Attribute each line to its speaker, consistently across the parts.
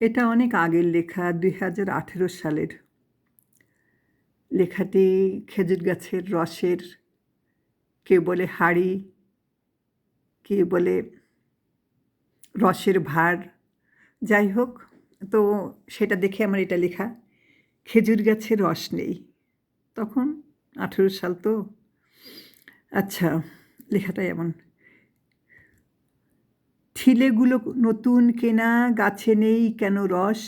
Speaker 1: এটা অনেক আগের লেখা ২০১৮ সালের। লেখাটি খেজুর গাছের রসের, কেউ বলে হাঁড়ি, কেউ বলে রসের ভাঁড়। যাই হোক, তো সেটা দেখে আমার এটা লেখা। খেজুর গাছে রস নেই। তখন ১৮ সাল তো। আচ্ছা, লেখাটা এমন। ঠিলেগুলো নতুন কেনা, গাছে নেই কেন রস?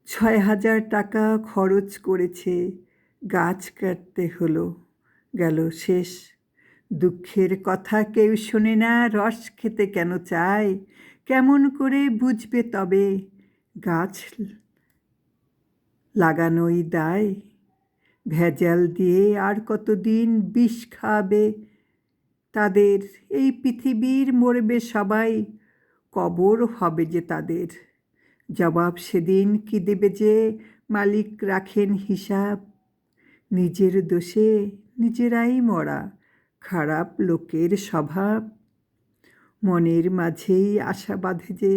Speaker 1: ৬,০০০ টাকা খরচ করেছে, গাছ কাটতে হলো, গেল শেষ। দুঃখের কথা কেউ শোনে না, রস খেতে কেন চায়? কেমন করে বুঝবে তবে গাছ লাগানোই দায়? ভেজাল দিয়ে আর কতদিন বিষ খাবে তাদের? এই পৃথিবীর মরবে সবাই, কবর হবে যে তাদের। জবাব সেদিন কি দেবে যে? মালিক রাখেন হিসাব। নিজের দোষে নিজেরাই মরা, খারাপ লোকের স্বভাব। মনের মাঝেই আশা বাঁধে যে,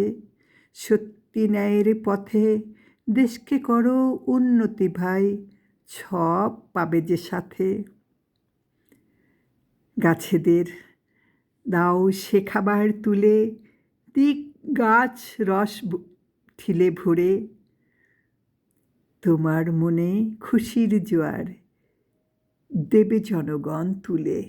Speaker 1: সত্যি ন্যায়ের পথে দেশকে করো উন্নতি ভাই, সব পাবে যে সাথে। গাছেদের দাও সে খাবার তুলে, দিক গাছ রস ঠিলে ভরে। তোমার মনে খুশির জোয়ার দেবে জনগণ তুলে।